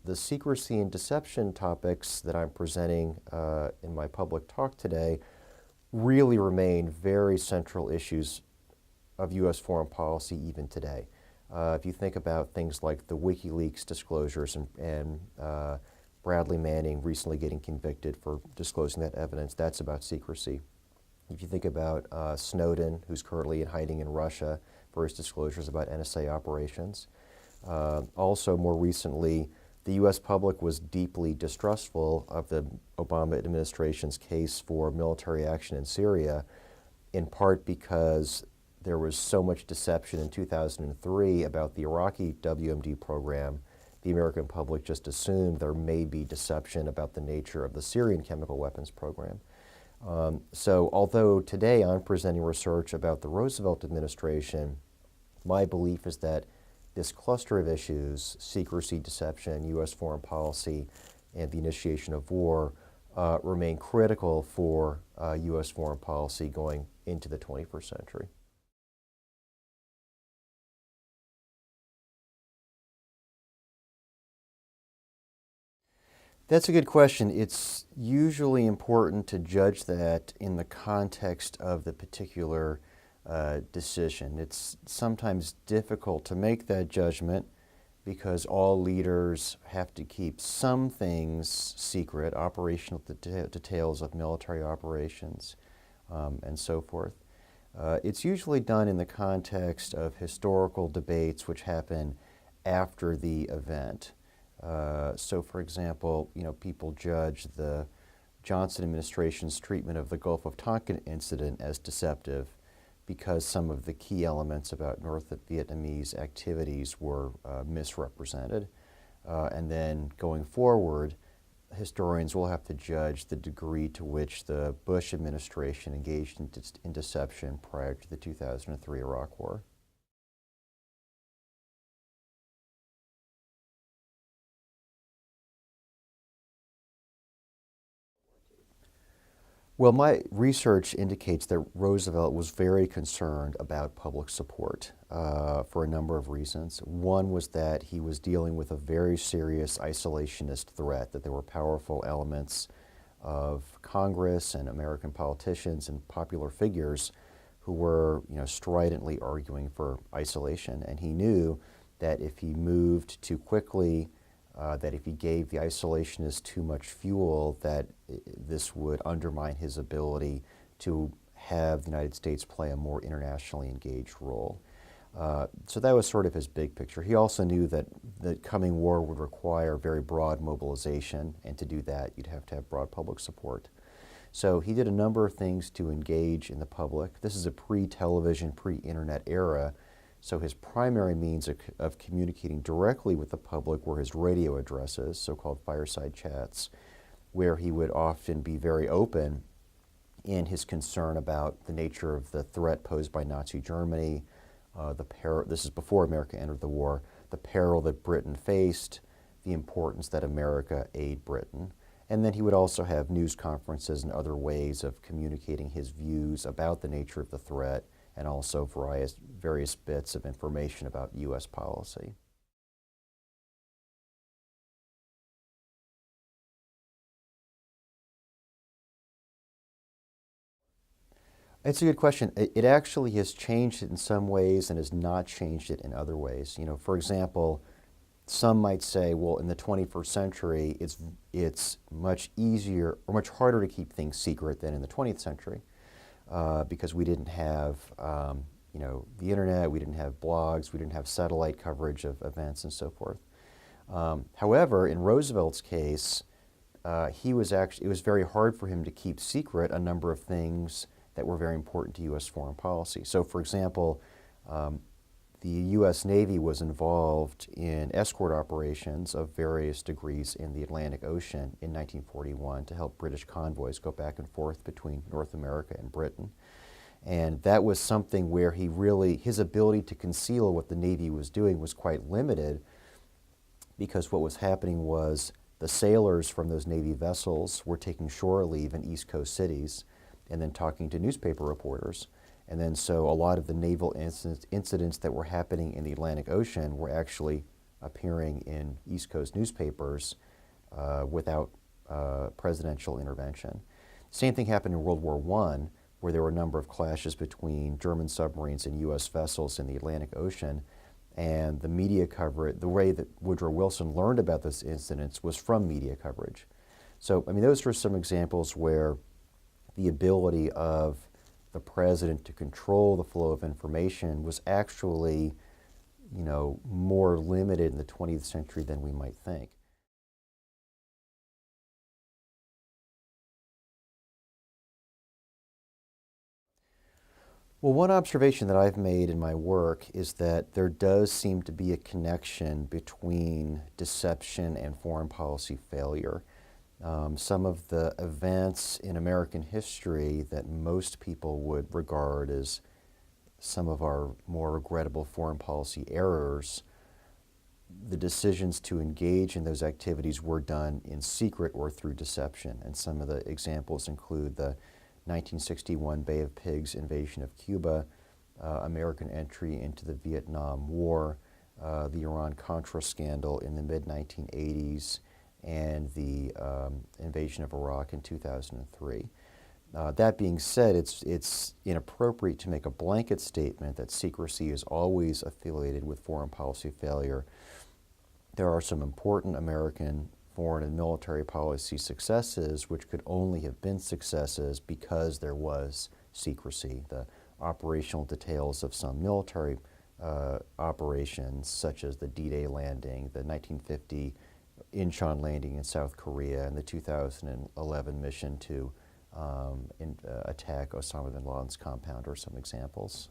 the secrecy and deception topics that I'm presenting in my public talk today really remain very central issues of U.S. foreign policy even today. If you think about things like the WikiLeaks disclosures and Bradley Manning recently getting convicted for disclosing that evidence, that's about secrecy. If you think about Snowden, who's currently in hiding in Russia for his disclosures about NSA operations. Also, more recently, the U.S. public was deeply distrustful of the Obama administration's case for military action in Syria, in part because there was so much deception in 2003 about the Iraqi WMD program. The American public just assumed there may be deception about the nature of the Syrian chemical weapons program. So although today I'm presenting research about the Roosevelt administration, my belief is that this cluster of issues, secrecy, deception, U.S. foreign policy, and the initiation of war, remain critical for U.S. foreign policy going into the 21st century. That's a good question. It's usually important to judge that in the context of the particular decision. It's sometimes difficult to make that judgment because all leaders have to keep some things secret, operational details of military operations, and so forth. It's usually done in the context of historical debates which happen after the event. So, for example, people judge the Johnson administration's treatment of the Gulf of Tonkin incident as deceptive because some of the key elements about North Vietnamese activities were misrepresented. And then going forward, historians will have to judge the degree to which the Bush administration engaged in deception prior to the 2003 Iraq War. Well, my research indicates that Roosevelt was very concerned about public support for a number of reasons. One was that he was dealing with a very serious isolationist threat, that there were powerful elements of Congress and American politicians and popular figures who were, stridently arguing for isolation. And he knew that if he moved too quickly, that if he gave the isolationists too much fuel, that this would undermine his ability to have the United States play a more internationally engaged role. So that was sort of his big picture. He also knew that the coming war would require very broad mobilization, and to do that, you'd have to have broad public support. So he did a number of things to engage in the public. This is a pre-television, pre-internet era. So his primary means of communicating directly with the public were his radio addresses, so-called fireside chats, where he would often be very open in his concern about the nature of the threat posed by Nazi Germany, this is before America entered the war, the peril that Britain faced, the importance that America aid Britain. And then he would also have news conferences and other ways of communicating his views about the nature of the threat, and also various bits of information about U.S. policy. It's a good question. It actually has changed it in some ways and has not changed it in other ways. For example, some might say, well, in the 21st century, it's much easier or much harder to keep things secret than in the 20th century. Because we didn't have, the internet, we didn't have blogs, we didn't have satellite coverage of events and so forth. However, in Roosevelt's case, it was very hard for him to keep secret a number of things that were very important to U.S. foreign policy. So, for example, the U.S. Navy was involved in escort operations of various degrees in the Atlantic Ocean in 1941 to help British convoys go back and forth between North America and Britain. And that was something where his ability to conceal what the Navy was doing was quite limited, because what was happening was the sailors from those Navy vessels were taking shore leave in East Coast cities and then talking to newspaper reporters. And then so a lot of the naval incidents that were happening in the Atlantic Ocean were actually appearing in East Coast newspapers without presidential intervention. Same thing happened in World War I, where there were a number of clashes between German submarines and U.S. vessels in the Atlantic Ocean. And the media coverage, the way that Woodrow Wilson learned about those incidents was from media coverage. So, I mean, those are some examples where the ability of the president to control the flow of information was actually, more limited in the 20th century than we might think. Well, one observation that I've made in my work is that there does seem to be a connection between deception and foreign policy failure. Some of the events in American history that most people would regard as some of our more regrettable foreign policy errors, the decisions to engage in those activities were done in secret or through deception. And some of the examples include the 1961 Bay of Pigs invasion of Cuba, American entry into the Vietnam War, the Iran-Contra scandal in the mid-1980s, and the invasion of Iraq in 2003. That being said, it's inappropriate to make a blanket statement that secrecy is always affiliated with foreign policy failure. There are some important American foreign and military policy successes which could only have been successes because there was secrecy. The operational details of some military operations, such as the D-Day landing, the 1950 Incheon landing in South Korea, and the 2011 mission to attack Osama bin Laden's compound, are some examples.